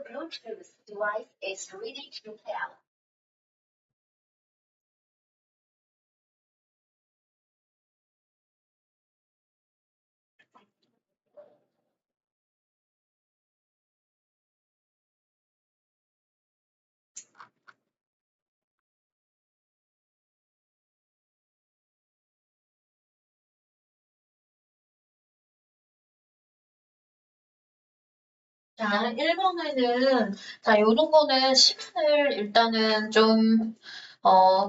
Bluetooth device is ready to pair. 자, 1번에는, 자, 요런 거는 시간을 일단은 좀,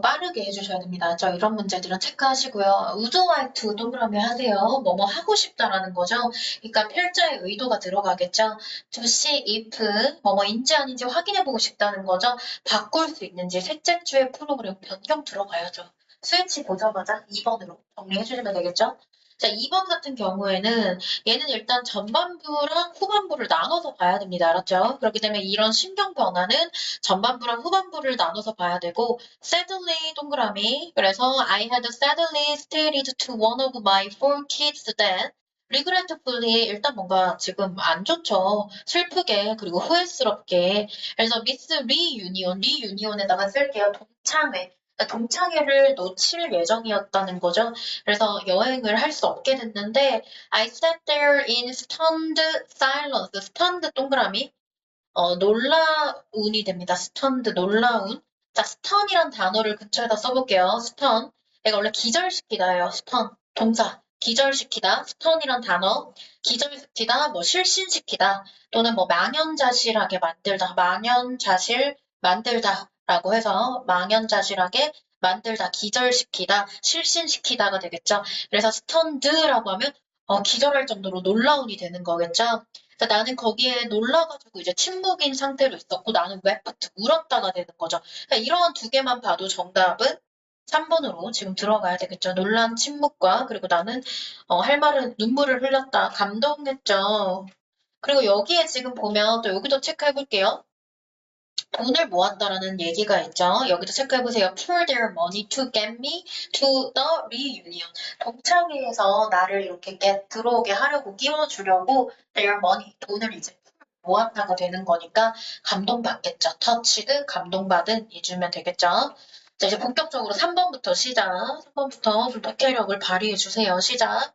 빠르게 해주셔야 됩니다. 이런 문제들은 체크하시고요. Would you like to 동그라미 하세요. 뭐뭐 하고 싶다라는 거죠. 그러니까 필자의 의도가 들어가겠죠. To see if 뭐뭐인지 아닌지 확인해보고 싶다는 거죠. 바꿀 수 있는지 셋째 주의 프로그램 변경 들어가야죠. 스위치 보자마자 2번으로 정리해주시면 되겠죠. 자, 2번 같은 경우에는 얘는 일단 전반부랑 후반부를 나눠서 봐야 됩니다. 알았죠? 그렇기 때문에 이런 신경 변화는 전반부랑 후반부를 나눠서 봐야 되고 sadly 동그라미 그래서 I had sadly stated to one of my four kids that regretfully 일단 뭔가 지금 안 좋죠. 슬프게 그리고 후회스럽게 그래서 미스 리유니온에다가 쓸게요. 동창회 동창회를 놓칠 예정이었다는 거죠. 그래서 여행을 할 수 없게 됐는데 I sat there in stunned silence. stunned 동그라미 놀라운이 됩니다. stunned 놀라운. 자, stun이란 단어를 근처에다 써볼게요. stun. 얘가 원래 기절시키다예요. stun. 동사. 기절시키다. stun이란 단어. 기절시키다, 뭐 실신시키다 또는 뭐 망연자실하게 만들다. 망연자실 만들다 라고 해서 망연자실하게 만들다, 기절시키다, 실신시키다가 되겠죠. 그래서 stunned라고 하면 기절할 정도로 놀라운이 되는 거겠죠. 나는 거기에 놀라가지고 이제 침묵인 상태로 있었고 나는 wept 울었다가 되는 거죠. 이런 두 개만 봐도 정답은 3번으로 지금 들어가야 되겠죠. 놀란 침묵과 그리고 나는 할 말은 눈물을 흘렸다. 감동했죠. 그리고 여기에 지금 보면 또 여기도 체크해 볼게요. 돈을 모았다라는 얘기가 있죠. 여기도 체크해보세요. Pour their money to get me to the reunion. 동창회에서 나를 이렇게 들어오게 하려고 끼워주려고 their money, 돈을 이제 모았다가 되는 거니까 감동받겠죠. touched, 감동받은 해주면 되겠죠. 자, 이제 본격적으로 3번부터 시작. 3번부터 좀 독해력을 발휘해주세요. 시작.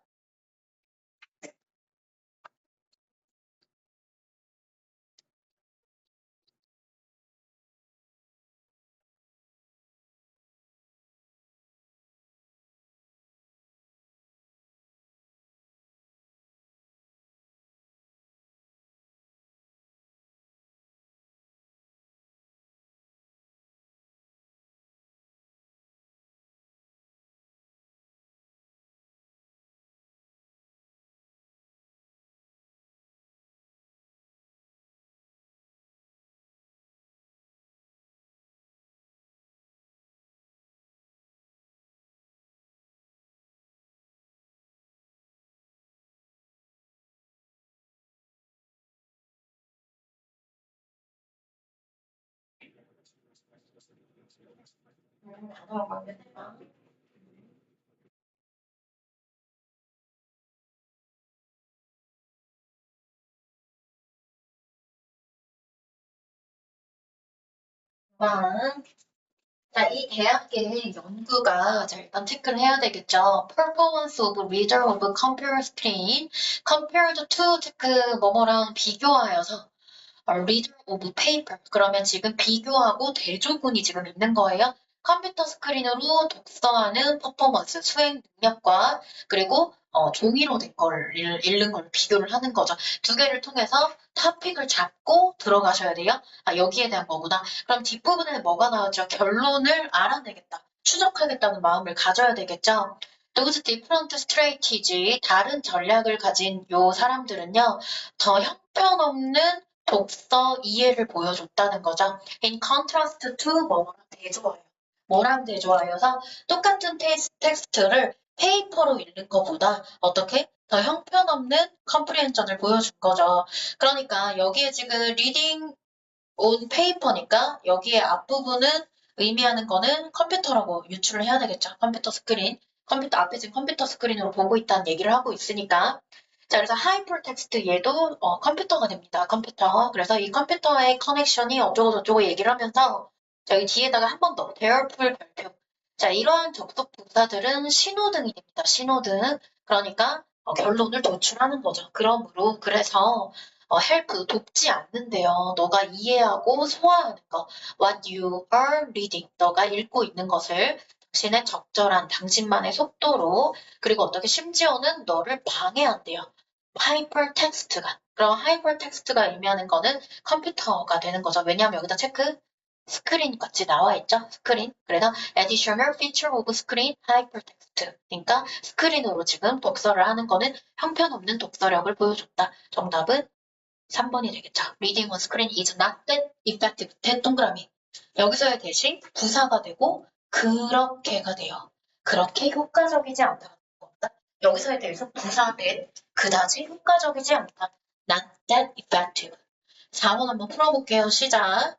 단어가 관계되나? 자, 이 대학의 연구가 자, 일단 체크를 해야 되겠죠. Performance of reader of computer screen compared to 체크 뭐뭐랑 비교하여서 reader of paper 그러면 지금 비교하고 대조군이 지금 있는 거예요. 컴퓨터 스크린으로 독서하는 퍼포먼스, 수행 능력과 그리고 종이로 된 걸 읽는 걸 비교를 하는 거죠. 두 개를 통해서 토픽을 잡고 들어가셔야 돼요. 아, 여기에 대한 거구나. 그럼 뒷부분에는 뭐가 나왔죠? 결론을 알아내겠다. 추적하겠다는 마음을 가져야 되겠죠. Those different strategies, 다른 전략을 가진 요 사람들은요, 더 형편없는 독서 이해를 보여줬다는 거죠. In contrast to 뭐랑 대조하여. 뭐랑 대조하여서 똑같은 텍스트를 페이퍼로 읽는 것보다 어떻게 더 형편없는 컴프리hension을 보여준 거죠. 그러니까 여기에 지금 reading on paper니까 여기에 앞부분은 의미하는 거는 컴퓨터라고 유추를 해야 되겠죠. 컴퓨터 스크린. 컴퓨터 앞에 지금 컴퓨터 스크린으로 보고 있다는 얘기를 하고 있으니까 자, 그래서 하이퍼텍스트 얘도 컴퓨터가 됩니다. 컴퓨터. 그래서 이 컴퓨터의 커넥션이 어쩌고저쩌고 얘기를 하면서 저기 뒤에다가 한 번 더 대열풀 별표. 자, 이러한 접속 부사들은 신호등이 됩니다. 신호등. 그러니까 결론을 도출하는 거죠. 그러므로 그래서 help 돕지 않는데요. 너가 이해하고 소화하는 거. What you are reading. 너가 읽고 있는 것을 당신의 적절한 당신만의 속도로 그리고 어떻게 심지어는 너를 방해한대요. 하이퍼텍스트가. 그럼 하이퍼텍스트가 의미하는 거는 컴퓨터가 되는 거죠. 왜냐하면 여기다 체크 스크린 같이 나와 있죠. 스크린. 그래서 additional feature of screen hypertext. 그러니까 스크린으로 지금 독서를 하는 거는 형편없는 독서력을 보여줬다. 정답은 3번이 되겠죠. Reading on screen is not that effective. 동그라미. 여기서의 대신 부사가 되고 그렇게가 돼요. 그렇게 효과적이지 않다. 여기서에 대해서 부사 that 그다지 효과적이지 않다. Not that effective. 4번 한번 풀어볼게요. 시작.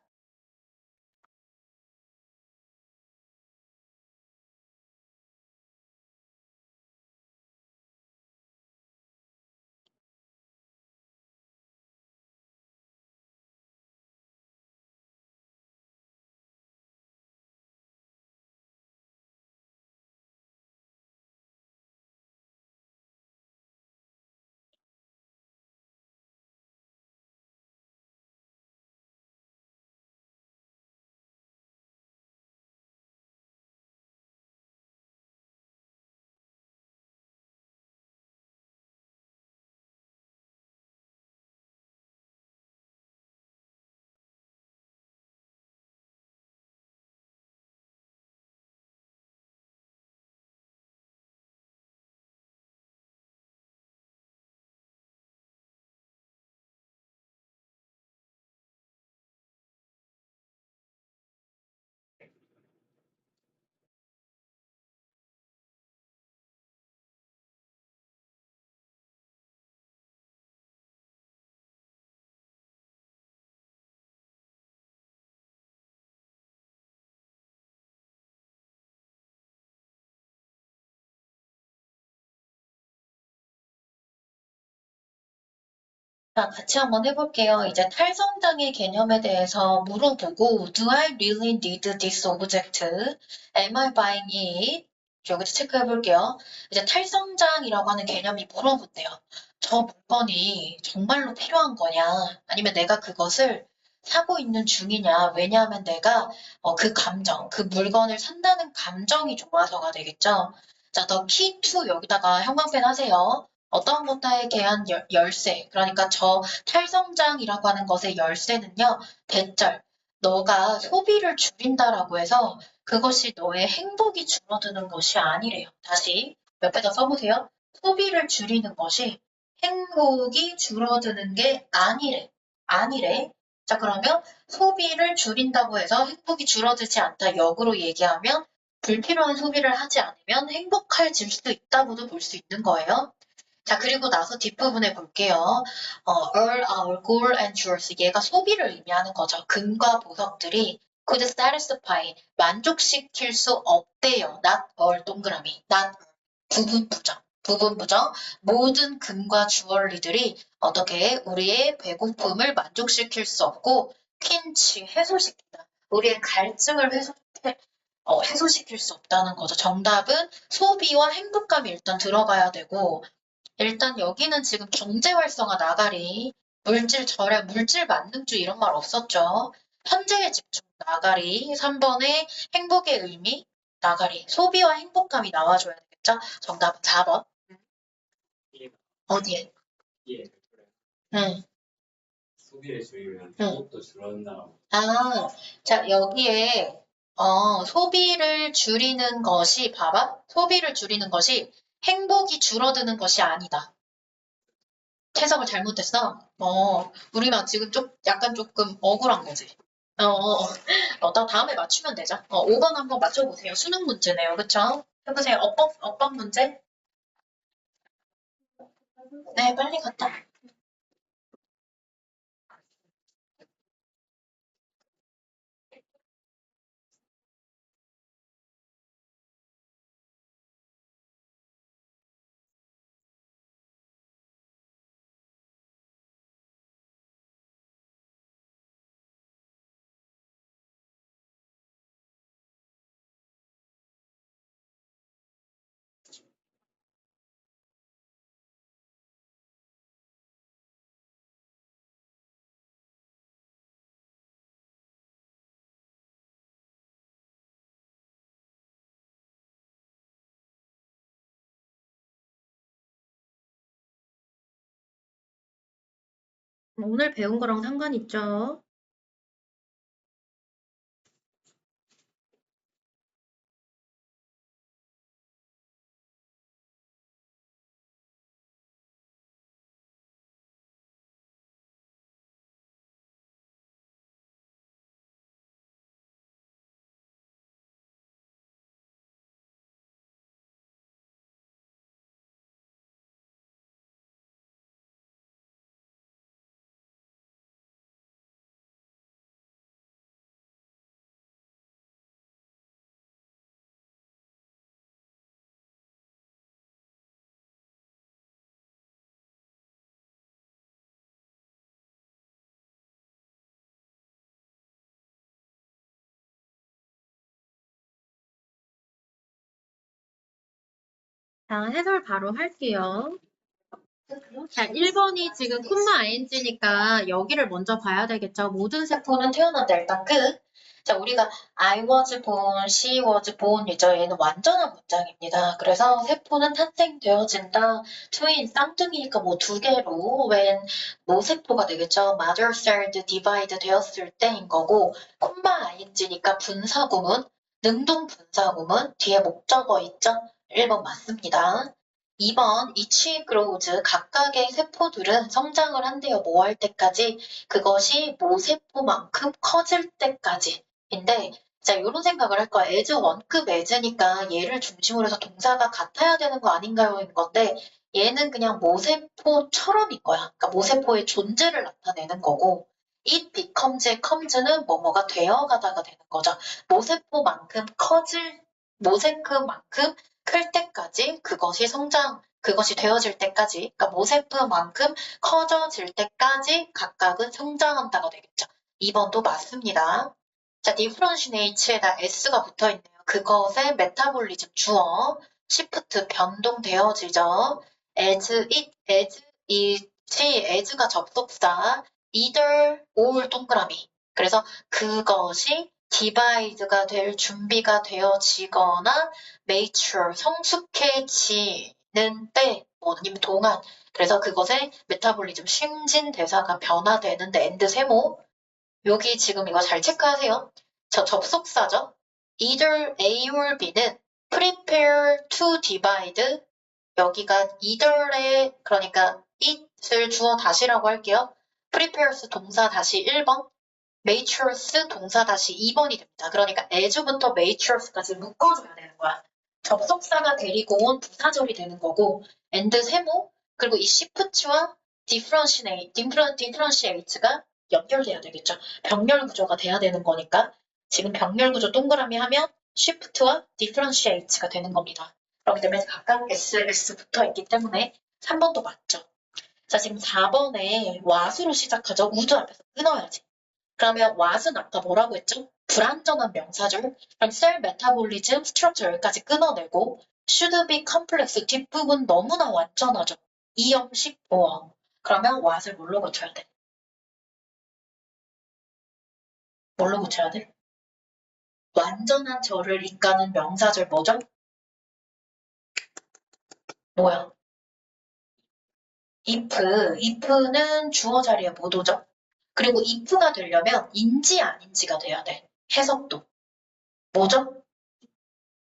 자, 같이 한번 해볼게요. 이제 탈성장의 개념에 대해서 물어보고 Do I really need this object? Am I buying it? 여기서 체크해볼게요. 이제 탈성장이라고 하는 개념이 물어본대요. 저 물건이 정말로 필요한 거냐? 아니면 내가 그것을 사고 있는 중이냐? 왜냐하면 내가 그 감정, 그 물건을 산다는 감정이 좋아서가 되겠죠. 자, the key to 여기다가 형광펜 하세요. 어떤 것에 대한 열쇠, 그러니까 저 탈성장이라고 하는 것의 열쇠는요, 대절. 너가 소비를 줄인다라고 해서 그것이 너의 행복이 줄어드는 것이 아니래요. 다시 옆에다 써보세요. 소비를 줄이는 것이 행복이 줄어드는 게 아니래. 아니래. 자, 그러면 소비를 줄인다고 해서 행복이 줄어들지 않다. 역으로 얘기하면 불필요한 소비를 하지 않으면 행복해질 수 있다고도 볼 수 있는 거예요. 자, 그리고 나서 뒷부분에 볼게요. all our gold and jewels. 얘가 소비를 의미하는 거죠. 금과 보석들이 could satisfy. 만족시킬 수 없대요. not all 동그라미. not 부분 부정. 부분 부정. 모든 금과 주얼리들이 어떻게 우리의 배고픔을 만족시킬 수 없고 퀸치 해소시킨다. 우리의 갈증을 해소시킬 수 없다는 거죠. 정답은 소비와 행복감이 일단 들어가야 되고 일단 여기는 지금 경제 활성화 나가리, 물질 절약, 물질 만능주의 이런 말 없었죠. 현재에 집중 나가리, 3번에 행복의 의미 나가리, 소비와 행복감이 나와줘야 되겠죠? 정답은 4번. 어디에? 예, 응. 소비를 줄이면 응. 행복도 줄어든다고. 아, 자, 여기에, 소비를 줄이는 것이, 봐봐. 소비를 줄이는 것이 행복이 줄어드는 것이 아니다. 해석을 잘못했어? 우리만 지금 약간 조금 억울한 거지. 나 다음에 맞추면 되죠. 5번 한번 맞춰보세요. 수능 문제네요. 그쵸? 해보세요. 어법 문제? 네, 빨리 갔다. 오늘 배운 거랑 상관 있죠? 자, 해설 바로 할게요. 자, 1번이 지금 콤마 ing니까 여기를 먼저 봐야 되겠죠. 모든 세포는 태어난다. 일단 끝. 자, 우리가 I was born, she was born이죠. 얘는 완전한 문장입니다. 그래서 세포는 탄생되어진다. 트윈, 쌍둥이니까 뭐 두 개로 when 모세포가 되겠죠. mother cell divide 되었을 때인 거고 콤마 ing니까 분사구문, 능동 분사구문 뒤에 목적어 있죠. 1번 맞습니다. 2번 each grows 각각의 세포들은 성장을 한대요. 뭐 할 때까지? 그것이 모세포만큼 커질 때까지인데 자 이런 생각을 할 거야. as 원급 as니까 얘를 중심으로 해서 동사가 같아야 되는 거 아닌가요? 인 건데 얘는 그냥 모세포처럼인 거야. 그러니까 모세포의 존재를 나타내는 거고 it becomes의 comes는 뭐뭐가 되어가다가 되는 거죠. 모세포만큼 모세크만큼 클 때까지 그것이 되어질 때까지 그러니까 모세프만큼 커져질 때까지 각각은 성장한다가 되겠죠. 2번도 맞습니다. 자, differentiate에다 s가 붙어있네요. 그것의 메타볼리즘 주어 시프트 변동되어지죠. as as가 접속사 either or 동그라미 그래서 그것이 디바이드가 될 준비가 되어지거나 mature 성숙해지는 때 뭐님 동안 그래서 그것의 메타볼리즘 심진대사가 변화되는데 엔드 세모 여기 지금 이거 잘 체크하세요. 저 접속사죠. either A or B는 prepare to divide 여기가 either의 그러니까 it을 주어 다시라고 할게요. prepares 동사 다시 1번 matures 동사 다시 2번이 됩니다. 그러니까 as부터 matures까지 묶어줘야 되는 거야. 접속사가 데리고 온 부사절이 되는 거고 and 세모 그리고 이 shift와 differentiate가 연결돼야 되겠죠. 병렬 구조가 돼야 되는 거니까 지금 병렬 구조 동그라미 하면 shift와 differentiate가 되는 겁니다. 그렇기 때문에 각각 SS 붙어 있기 때문에 3번도 맞죠. 자 지금 4번에 what으로 시작하죠. would 앞에서 끊어야지. 그러면 what은 아까 뭐라고 했죠? 불완전한 명사절. 그럼 셀 메타볼리즘 스트럭처 여기까지 끊어내고 should be complex 뒷부분 너무나 완전하죠. 이형식 보어. 그러면 what을 뭘로 고쳐야 돼? 뭘로 고쳐야 돼? 완전한 절을 이까는 명사절 뭐죠? 뭐야? if는 주어 자리에 못 오죠? 그리고 if가 되려면 인지 아닌지가 돼야 돼. 해석도. 뭐죠?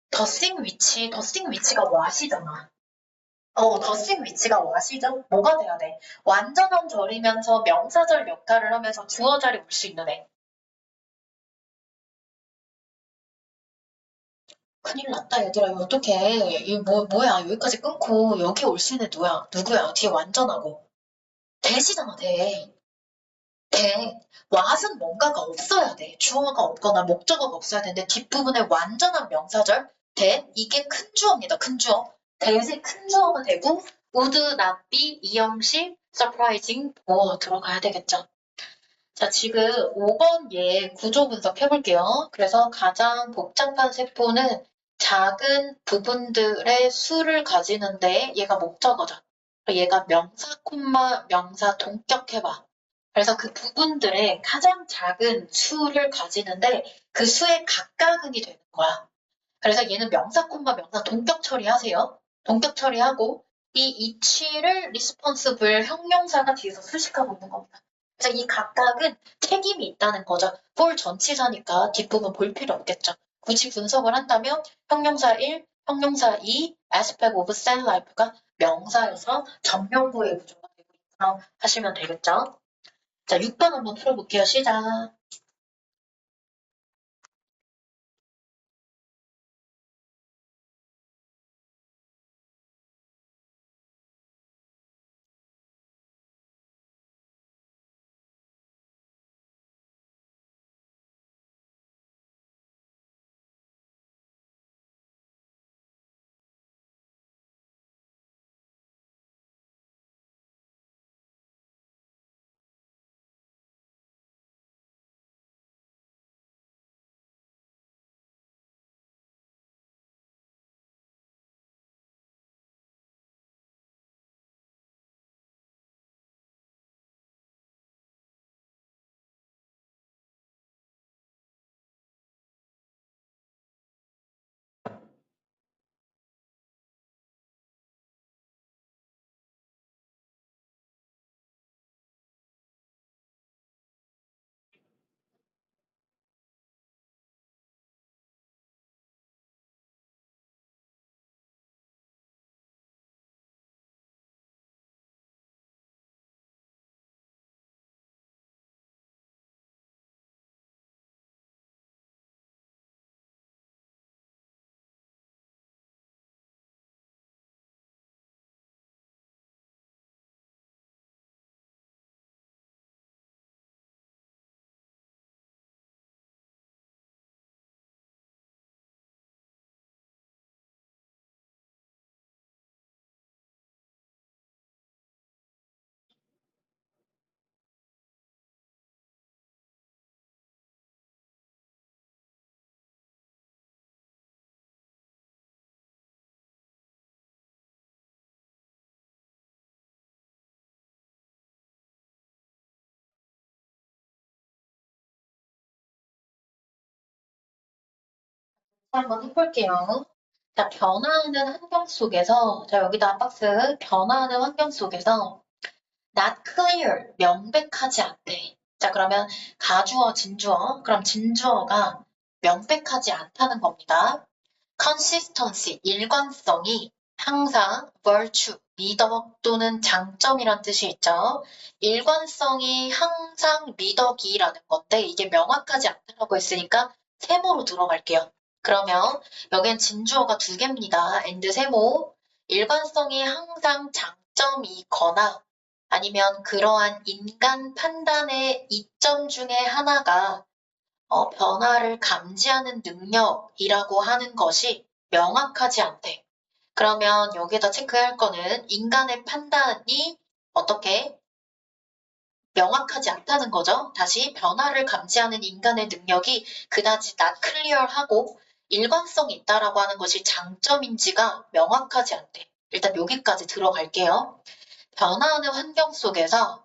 더싱 위치가 what이잖아. 더싱 위치가 what이죠? 뭐가 돼야 돼? 완전한 절이면서 명사절 역할을 하면서 주어 자리 올 수 있는 애. 큰일 났다 얘들아 이거 어떡해. 이거 뭐야 여기까지 끊고 여기 올 수 있는 누구야 뒤에 완전하고. 대시잖아 대. what은 뭔가가 없어야 돼. 주어가 없거나 목적어가 없어야 되는데 뒷부분에 완전한 명사절 대 이게 큰 주어입니다. 큰 주어. 대세 큰 주어가 되고 would not be 이형식 surprising 뭐 들어가야 되겠죠. 자 지금 5번 얘 구조 분석해 볼게요. 그래서 가장 복잡한 세포는 작은 부분들의 수를 가지는데 얘가 목적어죠. 얘가 명사 콤마 명사 동격해봐. 그래서 그 부분들의 가장 작은 수를 가지는데 그 수의 각각은이 되는 거야. 그래서 얘는 명사 콤마 명사 동격 처리하세요. 동격 처리하고 이 이치를 리스폰스블 형용사가 뒤에서 수식하고 있는 겁니다. 그래서 이 각각은 책임이 있다는 거죠. for 전치사니까 뒷부분 볼 필요 없겠죠. 굳이 분석을 한다면 형용사 1, 형용사 2, aspect of cell life가 명사여서 전명구의 구조가 되고 있다고 하시면 되겠죠. 자, 6번 한번 풀어볼게요. 시작. 한번 해볼게요. 자, 변화하는 환경 속에서, 자, 여기다 박스, 변화하는 환경 속에서 not clear, 명백하지 않대. 자, 그러면 가주어, 진주어, 그럼 진주어가 명백하지 않다는 겁니다. consistency, 일관성이 항상 virtue, 미덕 또는 장점이란 뜻이 있죠. 일관성이 항상 미덕이라는 건데 이게 명확하지 않다고 했으니까 세모로 들어갈게요. 그러면 여기엔 진주어가 두 개입니다. and 세모, 일관성이 항상 장점이거나 아니면 그러한 인간 판단의 이점 중에 하나가 변화를 감지하는 능력이라고 하는 것이 명확하지 않대. 그러면 여기에다 체크할 거는 인간의 판단이 어떻게 명확하지 않다는 거죠. 다시 변화를 감지하는 인간의 능력이 그다지 not clear하고 일관성이 있다라고 하는 것이 장점인지가 명확하지 않대. 일단 여기까지 들어갈게요. 변화하는 환경 속에서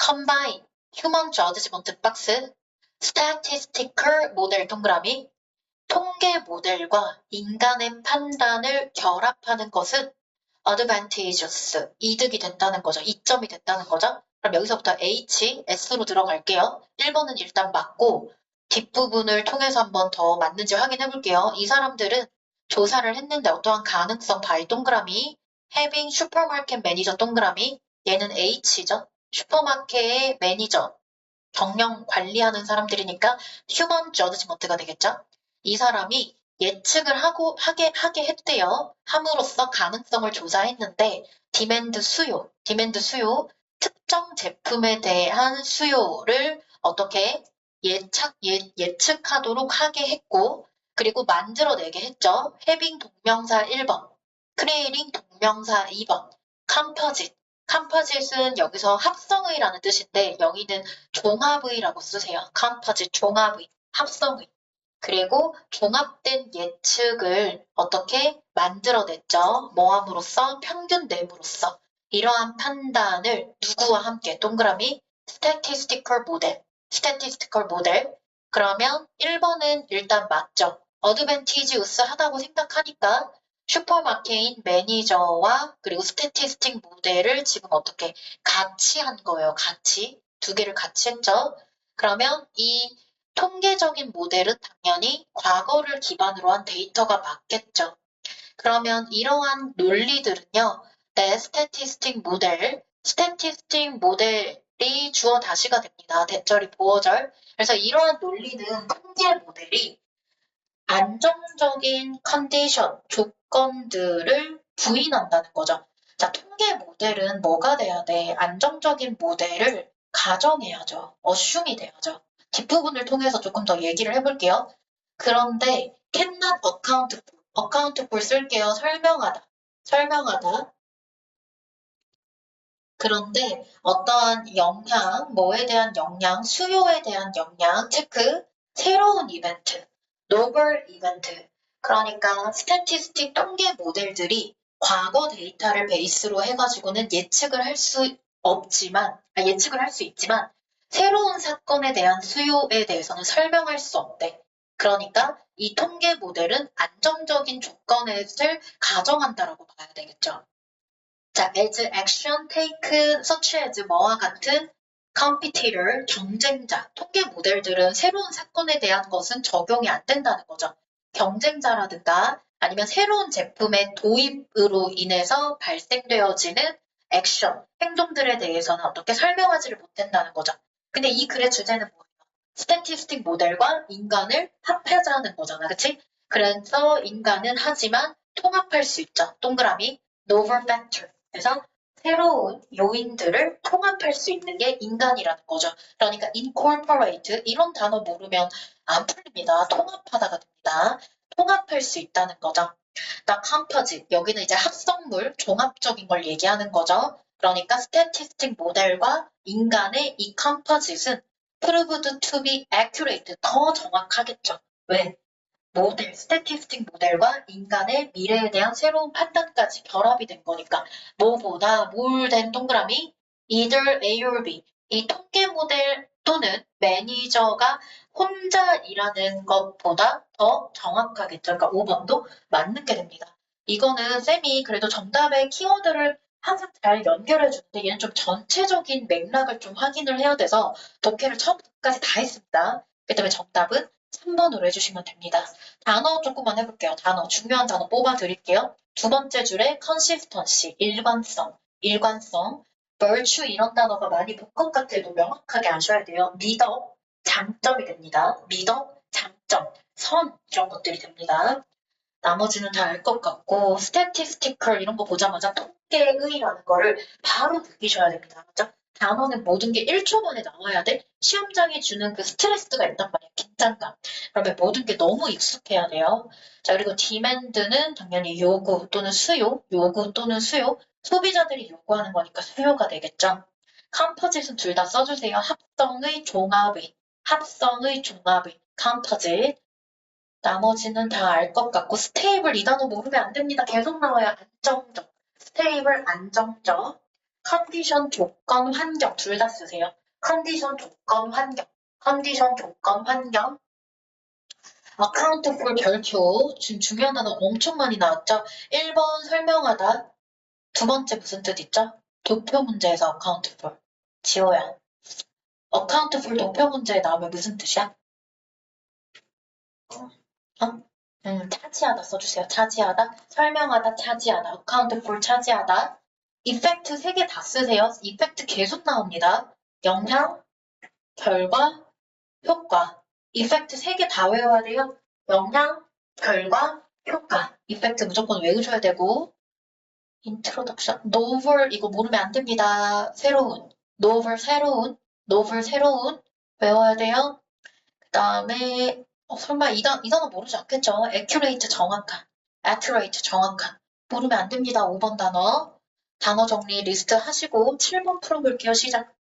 combine, human judgment box, statistical 모델 동그라미, 통계 모델과 인간의 판단을 결합하는 것은 advantageous, 이득이 된다는 거죠. 이점이 된다는 거죠. 그럼 여기서부터 H, S로 들어갈게요. 1번은 일단 맞고 뒷부분을 통해서 한번 더 맞는지 확인해 볼게요. 이 사람들은 조사를 했는데 어떠한 가능성 바이 동그라미, having 슈퍼마켓 매니저 동그라미, 얘는 H죠. 슈퍼마켓의 매니저, 경영 관리하는 사람들이니까 휴먼 저지먼트가 되겠죠. 이 사람이 예측을 하게 했대요. 함으로써 가능성을 조사했는데 디맨드 수요, 특정 제품에 대한 수요를 어떻게 예측하도록 하게 했고 그리고 만들어내게 했죠. 해빙 동명사 1번, 크레이링 동명사 2번, 컴퍼짓은 여기서 합성의라는 뜻인데 여기는 종합의라고 쓰세요. 컴퍼짓 종합의, 합성의. 그리고 종합된 예측을 어떻게 만들어냈죠? 모함으로써 평균냄으로써 이러한 판단을 누구와 함께 동그라미 statistical 모델. 그러면 1번은 일단 맞죠. 어드밴티지우스 하다고 생각하니까 슈퍼마켓인 매니저와 그리고 스태티스틱 모델을 지금 어떻게 같이 한 거예요. 같이. 두 개를 같이 했죠. 그러면 이 통계적인 모델은 당연히 과거를 기반으로 한 데이터가 맞겠죠. 그러면 이러한 논리들은요, 내 스태티스틱 모델이 주어 다시가 됩니다. 대절이 보어절. 그래서 이러한 논리는 통계 모델이 안정적인 컨디션, 조건들을 부인한다는 거죠. 자, 통계 모델은 뭐가 돼야 돼? 안정적인 모델을 가정해야죠. assume이 돼야죠. 뒷부분을 통해서 조금 더 얘기를 해볼게요. 그런데 cannot account for 쓸게요. 설명하다. 그런데 어떠한 영향, 뭐에 대한 영향, 수요에 대한 영향, 체크, 새로운 이벤트, 노멀 이벤트. 그러니까 스태티스틱 통계 모델들이 과거 데이터를 베이스로 해가지고는 예측을 할 수 있지만 새로운 사건에 대한 수요에 대해서는 설명할 수 없대. 그러니까 이 통계 모델은 안정적인 조건을 가정한다라고 봐야 되겠죠. 자, as action take such as 뭐와 같은 competitor, 경쟁자, 통계 모델들은 새로운 사건에 대한 것은 적용이 안 된다는 거죠. 경쟁자라든가 아니면 새로운 제품의 도입으로 인해서 발생되어지는 액션, 행동들에 대해서는 어떻게 설명하지를 못한다는 거죠. 근데 이 글의 주제는 뭐예요? 스태티스틱 모델과 인간을 합하자는 거잖아, 그치? 그래서 인간은 하지만 통합할 수 있죠. 동그라미, novel factor. 그래서 새로운 요인들을 통합할 수 있는 게 인간이라는 거죠. 그러니까 incorporate 이런 단어 모르면 안 풀립니다. 통합하다가 됩니다. 통합할 수 있다는 거죠. 나 composite 여기는 이제 합성물, 종합적인 걸 얘기하는 거죠. 그러니까 statistic 모델과 인간의 이 composite은 proved to be accurate 더 정확하겠죠. 왜? 모델, 스태티스틱 모델과 인간의 미래에 대한 새로운 판단까지 결합이 된 거니까 뭐보다 뭘 된 동그라미 either A or B 이 통계 모델 또는 매니저가 혼자 일하는 것보다 더 정확하겠죠. 그러니까 5번도 맞는 게 됩니다. 이거는 쌤이 그래도 정답의 키워드를 항상 잘 연결해 주는데 얘는 좀 전체적인 맥락을 좀 확인을 해야 돼서 독해를 처음부터까지 다 했습니다. 그 때문에 정답은 3번으로 해주시면 됩니다. 단어 조금만 해볼게요. 단어, 중요한 단어 뽑아드릴게요. 두 번째 줄에 consistency, 일관성, virtue 이런 단어가 많이 본 것 같아도 명확하게 아셔야 돼요. 미덕, 장점이 됩니다. 미덕, 장점, 선 이런 것들이 됩니다. 나머지는 다 알 것 같고 statistical 이런 거 보자마자 통계의라는 거를 바로 느끼셔야 됩니다. 그죠? 단어는 모든 게 1초 만에 나와야 돼. 시험장이 주는 그 스트레스가 있단 말이야. 긴장감. 그러면 모든 게 너무 익숙해야 돼요. 자, 그리고 demand는 당연히 요구 또는 수요. 소비자들이 요구하는 거니까 수요가 되겠죠. composite은 둘 다 써주세요. 합성의 종합의 composite. 나머지는 다 알 것 같고 스테이블 이 단어 모르면 안 됩니다. 계속 나와야 안정적. 스테이블 안정적. 컨디션 조건 환경 둘 다 쓰세요. 컨디션 조건 환경. account for 별표 지금 중요한 단어 엄청 많이 나왔죠. 1번 설명하다. 두 번째 무슨 뜻 있죠? 도표 문제에서 account for. 지호야. account for 도표 문제에 나오면 무슨 뜻이야? 차지하다 써주세요. 차지하다. 설명하다, 차지하다. account for 차지하다. effect 3개 다 쓰세요. effect 계속 나옵니다. 영향, 결과, 효과. effect 3개 다 외워야 돼요. 영향, 결과, 효과. effect 무조건 외우셔야 되고. introduction, novel 이거 모르면 안 됩니다. novel 새로운 외워야 돼요. 그 다음에 설마 이 단어 모르지 않겠죠? accurate 정확한. 모르면 안 됩니다. 5번 단어. 단어 정리 리스트 하시고 7번 풀어볼게요. 시작.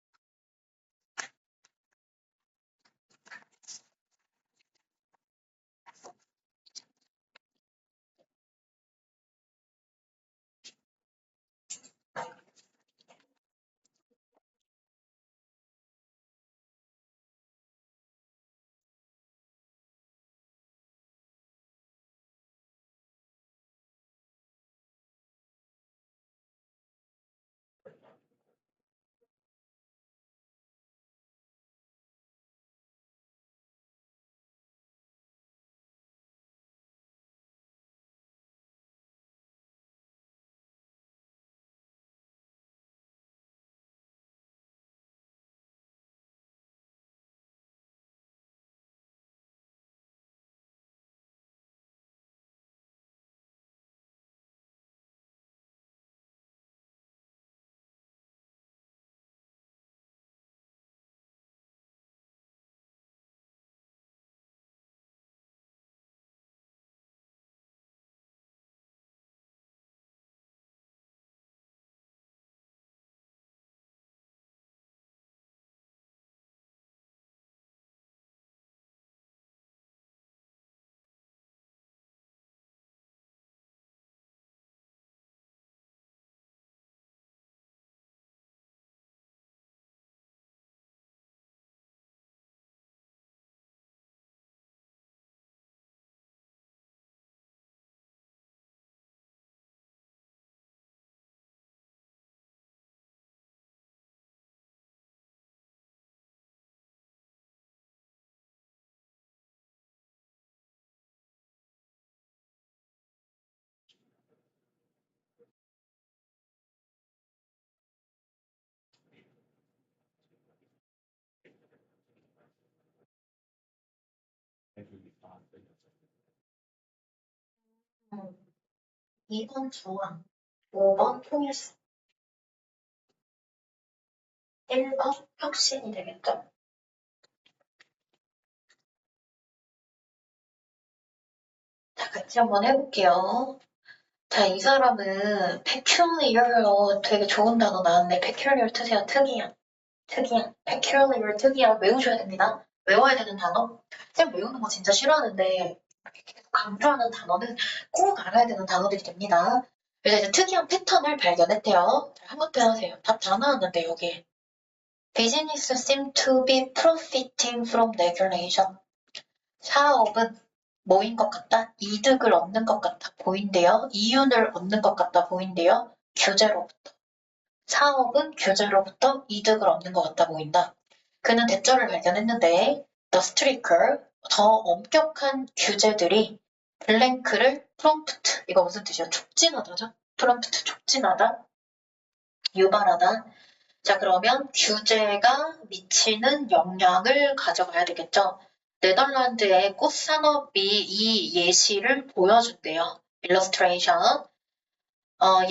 2번 중앙, 5번 통일성, 1번 혁신이 되겠죠? 자, 같이 한번 해볼게요. 자, 이 사람은 peculiar, 되게 좋은 단어 나왔네. peculiar 특이한, peculiar 특이한 외우셔야 됩니다. 외워야 되는 단어. 쌤 외우는 거 진짜 싫어하는데 강조하는 단어는 꼭 알아야 되는 단어들이 됩니다. 그래서 이제 특이한 패턴을 발견했대요. 자, 한번 빼하세요. 답 다 나왔는데 여기. Business seem to be profiting from regulation. 사업은 뭐인 것 같다? 이득을 얻는 것 같아 보인대요. 이윤을 얻는 것 같다 보인대요. 규제로부터. 사업은 규제로부터 이득을 얻는 것 같아 보인다. 그는 대처를 발견했는데 the stricter, 더 엄격한 규제들이 블랭크를 프롬프트, 이거 무슨 뜻이야? 촉진하다죠? 프롬프트 촉진하다, 유발하다. 자, 그러면 규제가 미치는 영향을 가져가야 되겠죠. 네덜란드의 꽃산업이 이 예시를 보여준대요. illustration.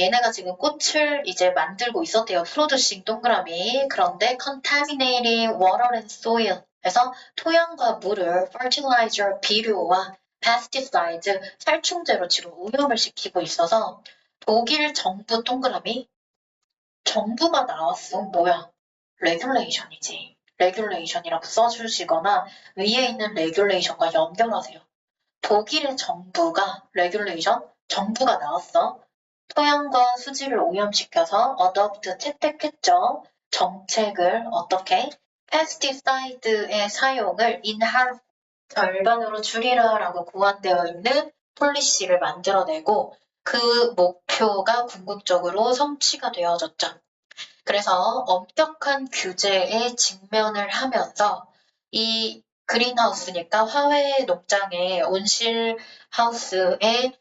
얘네가 지금 꽃을 이제 만들고 있었대요. 프로듀싱 동그라미. 그런데 contaminating water and soil. 그래서 토양과 물을 fertilizer, 비료와 pesticides, 살충제로 지금 오염을 시키고 있어서 독일 정부 동그라미. 정부가 나왔어. 뭐야? regulation이지. regulation이라고 써주시거나 위에 있는 regulation과 연결하세요. 독일의 정부가 regulation, 정부가 나왔어. 토양과 수질을 오염시켜서 adopt, 채택했죠. 정책을 어떻게? pesticide의 사용을 in half, 절반으로 줄이라라고 고안되어 있는 폴리시를 만들어내고 그 목표가 궁극적으로 성취가 되어졌죠. 그래서 엄격한 규제에 직면을 하면서 이 그린하우스니까 화훼 농장의 온실하우스의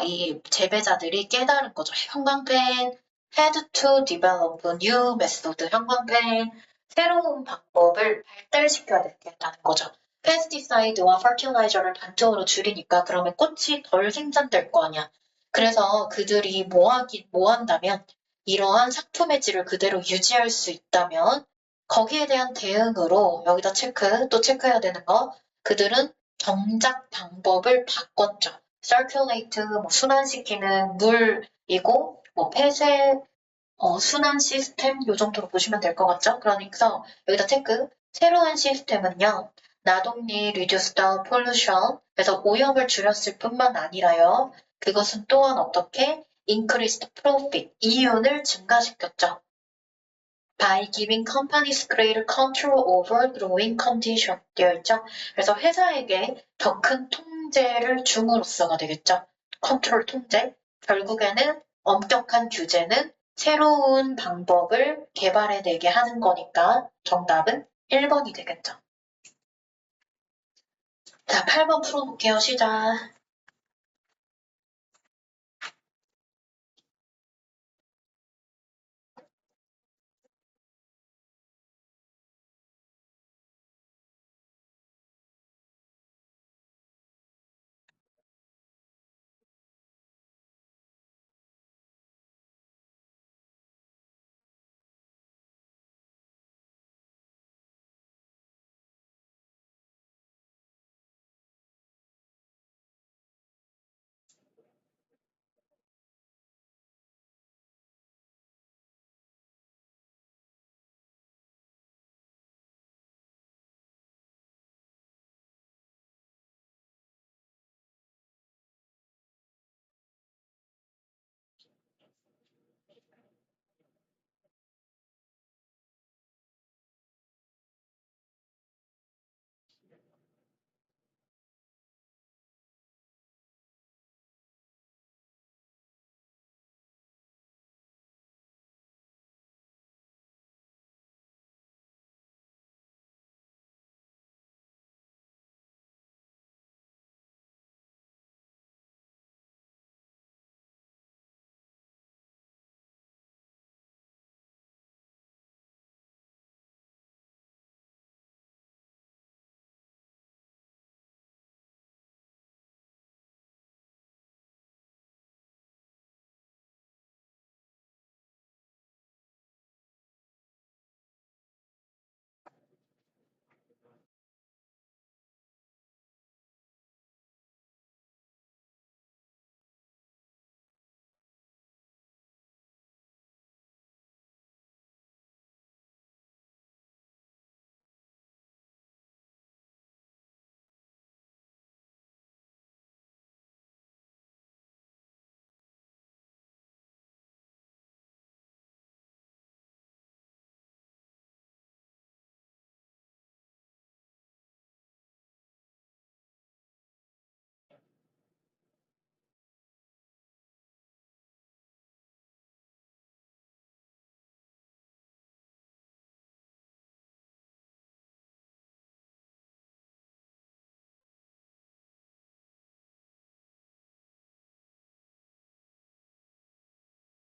이 재배자들이 깨달은 거죠. 형광펜 had to develop new method. 형광펜 새로운 방법을 발달시켜야 되겠다는 거죠. 페스티사이드와 퍼틸라이저를 반쪽으로 줄이니까 그러면 꽃이 덜 생산될 거 아니야. 그래서 그들이 뭐 한다면 이러한 상품의 질을 그대로 유지할 수 있다면 거기에 대한 대응으로 여기다 체크, 또 체크해야 되는 거 그들은 경작 방법을 바꿨죠. circulate, 뭐 순환시키는 물이고 뭐 폐쇄 순환 시스템 요 정도로 보시면 될 것 같죠? 그러니까 여기다 체크. 새로운 시스템은요. not only reduce the pollution, 그래서 오염을 줄였을 뿐만 아니라요. 그것은 또한 어떻게 increased profit, 이윤을 증가시켰죠. by giving companies greater control over growing condition 되어 있죠. 그래서 회사에게 더 큰 통제를 줌으로써가 되겠죠. 컨트롤 통제. 결국에는 엄격한 규제는 새로운 방법을 개발해내게 하는 거니까 정답은 1번이 되겠죠. 자, 8번 풀어볼게요. 시작.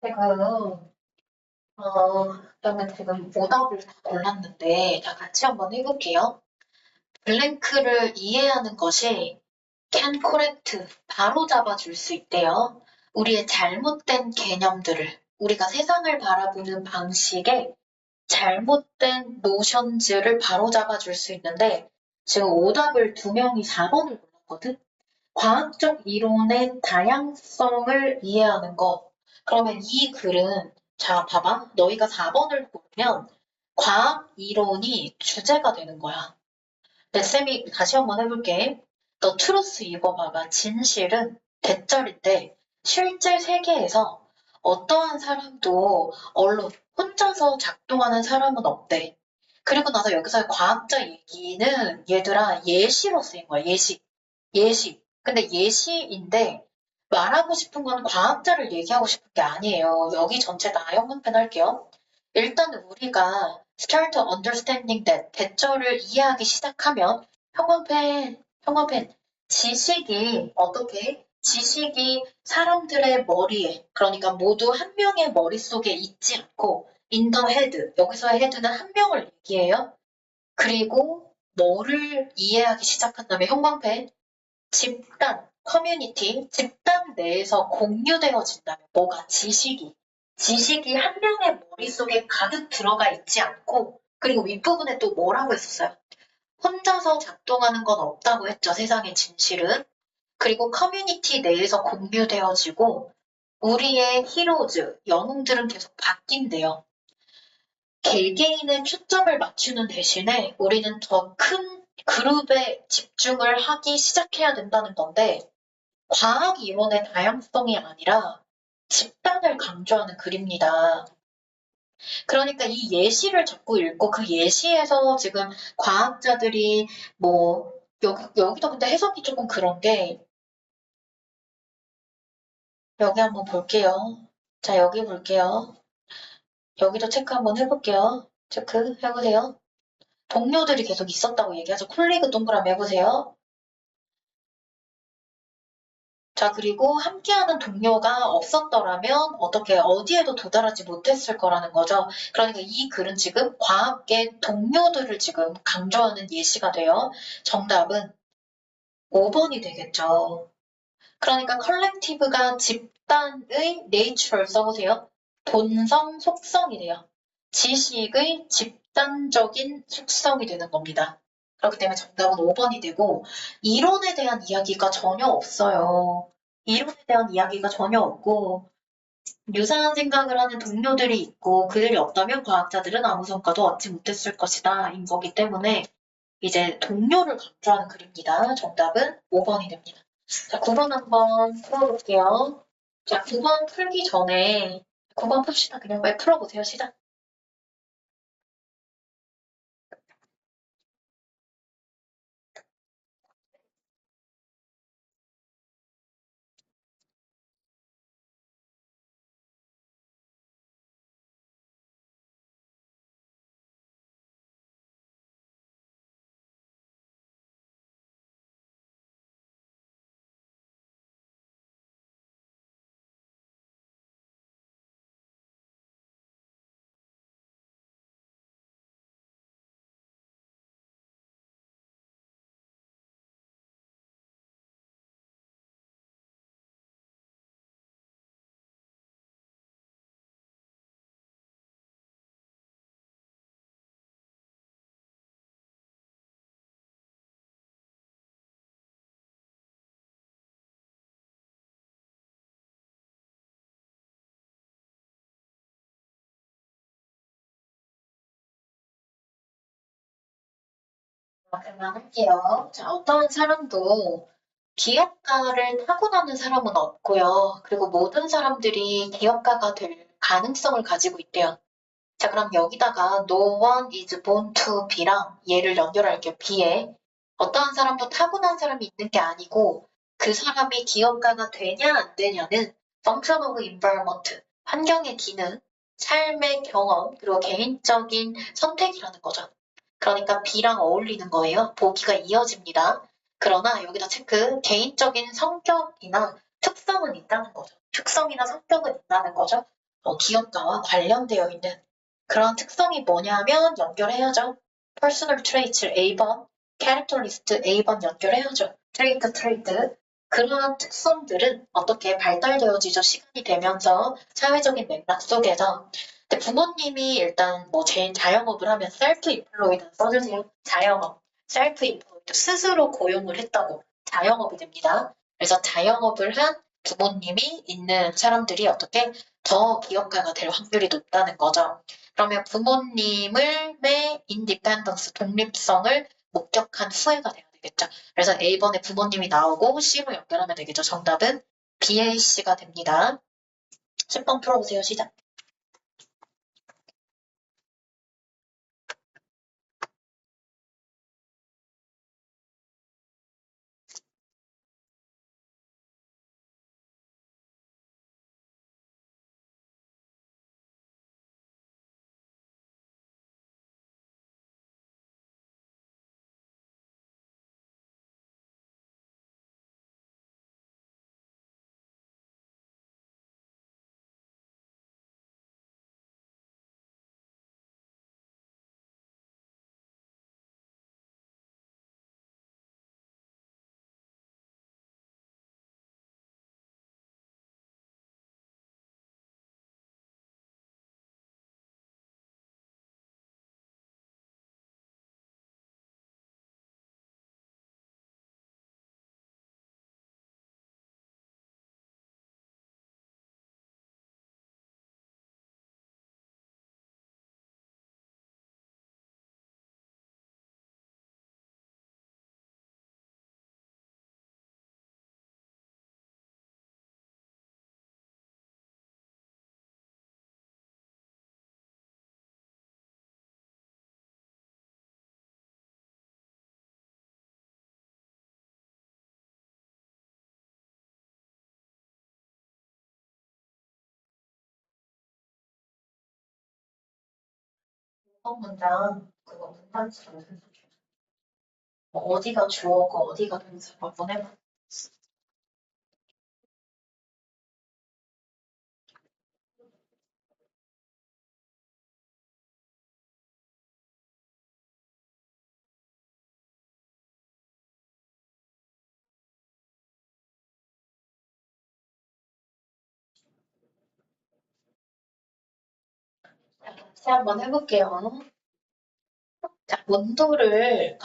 지금 그러면 지금 오답을 다 골랐는데 다 같이 한번 해볼게요. 블랭크를 이해하는 것이 can correct, 바로 잡아줄 수 있대요. 우리의 잘못된 개념들을, 우리가 세상을 바라보는 방식에 잘못된 노션즈를 바로 잡아줄 수 있는데 지금 오답을 2명이 4번을 골랐거든? 과학적 이론의 다양성을 이해하는 거. 그러면 이 글은 자, 봐봐. 너희가 4번을 보면 과학 이론이 주제가 되는 거야. 네, 쌤이 다시 한번 해볼게. 너 트루스 이거 봐봐. 진실은 대절인데 실제 세계에서 어떠한 사람도 언론 혼자서 작동하는 사람은 없대. 그리고 나서 여기서 과학자 얘기는 얘들아 예시로 쓰인 거야. 예시. 예시. 근데 예시인데 말하고 싶은 건 과학자를 얘기하고 싶은 게 아니에요. 여기 전체 다 형광펜 할게요. 일단 우리가 start understanding that 대절을 이해하기 시작하면 형광펜 지식이 어떻게 지식이 사람들의 머리에 그러니까 모두 한 명의 머릿속에 있지 않고 in the head 여기서의 head는 한 명을 얘기해요. 그리고 뭐를 이해하기 시작한다면 형광펜 집단, 커뮤니티, 집단 내에서 공유되어진다면 뭐가 지식이 한 명의 머릿속에 가득 들어가 있지 않고 그리고 윗부분에 또 뭐라고 했었어요? 혼자서 작동하는 건 없다고 했죠. 세상의 진실은. 그리고 커뮤니티 내에서 공유되어지고 우리의 히로즈, 영웅들은 계속 바뀐대요. 개개인의 초점을 맞추는 대신에 우리는 더 큰 그룹에 집중을 하기 시작해야 된다는 건데 과학 이론의 다양성이 아니라 집단을 강조하는 글입니다. 그러니까 이 예시를 자꾸 읽고 그 예시에서 지금 과학자들이 뭐 여기도 근데 해석이 조금 그런 게 여기 한번 볼게요. 자, 여기 볼게요. 여기도 체크 한번 해볼게요. 체크 해보세요. 동료들이 계속 있었다고 얘기하죠. 콜리그 동그라미 해보세요. 자, 그리고 함께하는 동료가 없었더라면 어디에도 도달하지 못했을 거라는 거죠. 그러니까 이 글은 지금 과학계 동료들을 지금 강조하는 예시가 돼요. 정답은 5번이 되겠죠. 그러니까 컬렉티브가 집단의 네이처를 써보세요. 본성, 속성이래요. 지식의 집단적인 속성이 되는 겁니다. 그렇기 때문에 정답은 5번이 되고 이론에 대한 이야기가 전혀 없어요. 이론에 대한 이야기가 전혀 없고 유사한 생각을 하는 동료들이 있고 그들이 없다면 과학자들은 아무 성과도 얻지 못했을 것이다 인 거기 때문에 이제 동료를 강조하는 글입니다. 정답은 5번이 됩니다. 자, 9번 한번 풀어볼게요. 자, 9번 풀기 전에 9번 풉시다. 그냥 빨리 풀어보세요. 시작. 그만할게요. 자, 어떤 사람도 기업가를 타고나는 사람은 없고요. 그리고 모든 사람들이 기업가가 될 가능성을 가지고 있대요. 자, 그럼 여기다가 no one is born to be랑 얘를 연결할게요. B에. 어떠한 사람도 타고난 사람이 있는 게 아니고 그 사람이 기업가가 되냐 안 되냐는 function of environment, 환경의 기능, 삶의 경험, 그리고 개인적인 선택이라는 거죠. 그러니까 B랑 어울리는 거예요. 보기가 이어집니다. 그러나 여기다 체크, 개인적인 성격이나 특성은 있다는 거죠. 특성이나 성격은 있다는 거죠. 기업가와 관련되어 있는 그런 특성이 뭐냐면 연결해야죠. personal traits를 A번, characteristic A번 연결해야죠. trait. 그러한 특성들은 어떻게 발달되어지죠? 시간이 되면서 사회적인 맥락 속에서. 근데 부모님이 일단 뭐 제일 자영업을 하면 self-employed 써주세요. 자영업. self-employed 스스로 고용을 했다고 자영업이 됩니다. 그래서 자영업을 한 부모님이 있는 사람들이 어떻게 더 기업가가 될 확률이 높다는 거죠. 그러면 부모님의 인디펜던스, 독립성을 목격한 후회가 돼야 되겠죠. 그래서 A번에 부모님이 나오고 C로 연결하면 되겠죠. 정답은 BAC가 됩니다. 10번 풀어보세요. 시작. 문장 그거 문단지로 어디가 주어고 어디가 동사로 한번 해봐. 다시 한번 해볼게요. 자, 온도를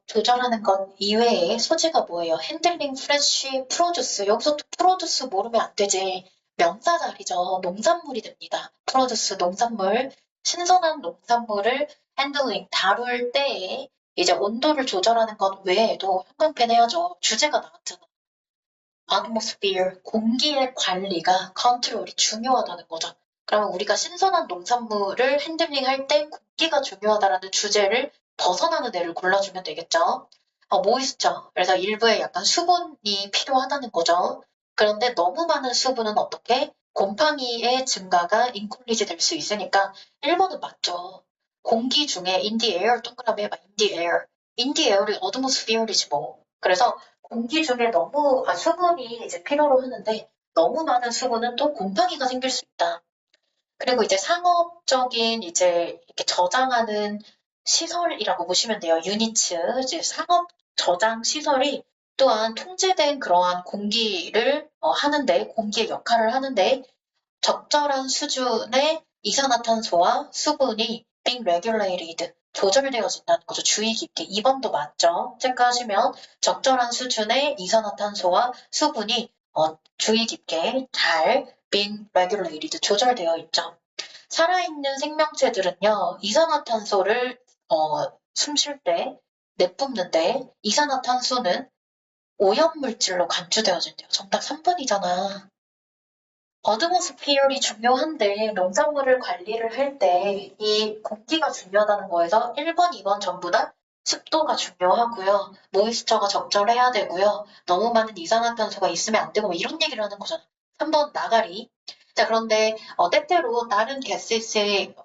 조절하는 것 이외에 소재가 뭐예요? 핸들링, 프레쉬, 프로듀스. 여기서 또 프로듀스 모르면 안 되지. 명사 자리죠. 농산물이 됩니다. 프로듀스, 농산물. 신선한 농산물을 핸들링, 다룰 때에 이제 온도를 조절하는 것 외에도 형광펜 해야죠. 주제가 나왔잖아. atmosphere, 공기의 관리가 컨트롤이 중요하다는 거죠. 그러면 우리가 신선한 농산물을 핸들링할 때 공기가 중요하다라는 주제를 벗어나는 애를 골라주면 되겠죠. 모이스처. 그래서 일부에 약간 수분이 필요하다는 거죠. 그런데 너무 많은 수분은 어떻게? 곰팡이의 증가가 인클리지 될 수 있으니까 1번은 맞죠. 공기 중에 in the air 동그라미 해봐. in the air. in the air이 atmosphere이지 뭐. 그래서 공기 중에 수분이 이제 필요로 하는데 너무 많은 수분은 또 곰팡이가 생길 수 있다. 그리고 이제 상업적인 이제 이렇게 저장하는 시설이라고 보시면 돼요. 유니츠, 이제 상업 저장 시설이 또한 통제된 그러한 공기를 하는데 공기의 역할을 하는데 적절한 수준의 이산화탄소와 수분이 being regulated 조절되어진다는 거죠. 주의 깊게 2번도 맞죠. 체크하시면 적절한 수준의 이산화탄소와 수분이 주의 깊게 잘 being regulated 조절되어 있죠. 살아있는 생명체들은요. 이산화탄소를 숨 쉴 때 내뿜는데 이산화탄소는 오염물질로 간주되어진대요. 정답 3번이잖아. 어드모스피어이 중요한데 농작물을 관리를 할 때 이 공기가 중요하다는 거에서 1번, 2번 전부 다 습도가 중요하고요. 모이스처가 적절해야 되고요. 너무 많은 이산화탄소가 있으면 안 되고 뭐 이런 얘기를 하는 거잖아. 3번 나가리. 자, 그런데 때때로 다른 가스인데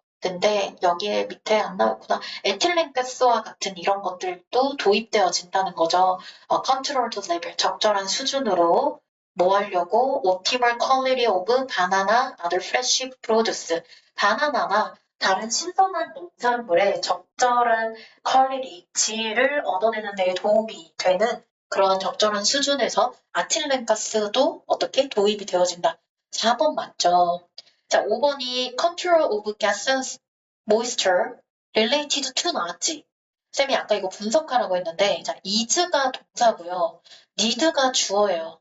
여기에 밑에 안 나왔구나. 에틸렌 가스와 같은 이런 것들도 도입되어진다는 거죠. 컨트롤드 레벨 적절한 수준으로 뭐 하려고? optimal quality of banana, other fresh produce. 바나나나 다른 신선한 농산물의 적절한 퀄리티, 질을 얻어내는 데 도움이 되는 그런 적절한 수준에서 아틸렌가스도 어떻게 도입이 되어진다. 4번 맞죠? 자, 5번이 control of gases, moisture, related to 나왔지? 쌤이 아까 이거 분석하라고 했는데, 자, is가 동사고요. need가 주어예요.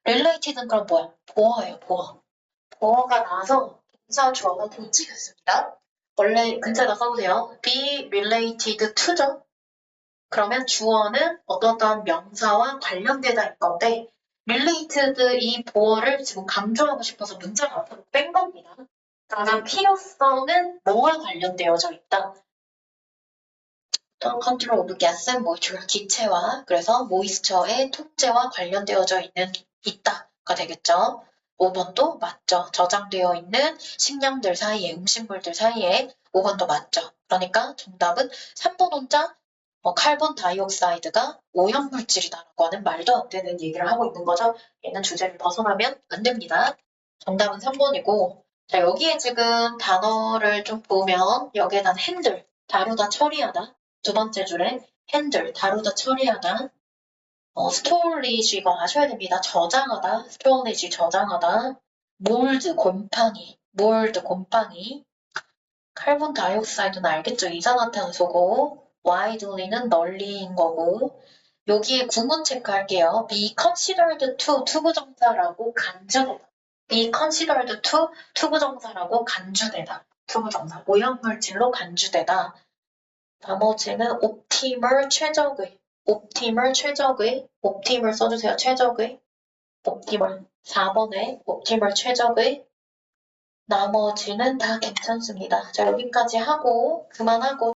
related는 그럼 뭐야? 보어예요, 보어. 보어가 나와서 동사 주어가 동치겠습니다. 원래 근처에다 써보세요. be related to죠? 그러면 주어는 어떤 명사와 관련되다인 건데 related 이 보어를 지금 강조하고 싶어서 문자가 앞으로 뺀 겁니다. 가장 필요성은 뭐와 관련되어져 있다. control of gas and moisture, 기체와 그래서 moisture의 통제와 관련되어져 있다가 되겠죠. 5번도 맞죠. 저장되어 있는 식량들 사이에, 음식물들 사이에 5번도 맞죠. 그러니까 정답은 3번 혼자 칼본 다이옥사이드가 오염물질이다라고 하는 말도 안 되는 얘기를 하고 있는 거죠. 얘는 주제를 벗어나면 안 됩니다. 정답은 3번이고 자 여기에 지금 단어를 좀 보면 여기에 난 핸들, 다루다 처리하다. 두 번째 줄에 핸들, 다루다 처리하다. 스토리지 이거 아셔야 됩니다. 저장하다, 스토리지 저장하다. 몰드, 곰팡이, 칼본 다이옥사이드는 알겠죠? 이산화탄소고 widely는 널리인 거고 여기에 구문 체크할게요. be considered to 투부정사라고 간주되다. be considered to 투부정사라고 간주되다. 투부정사 오염물질로 간주되다. 나머지는 optimal 최적의 optimal 써주세요. 최적의 optimal 4번에 optimal 최적의 나머지는 다 괜찮습니다. 자 여기까지 하고 그만하고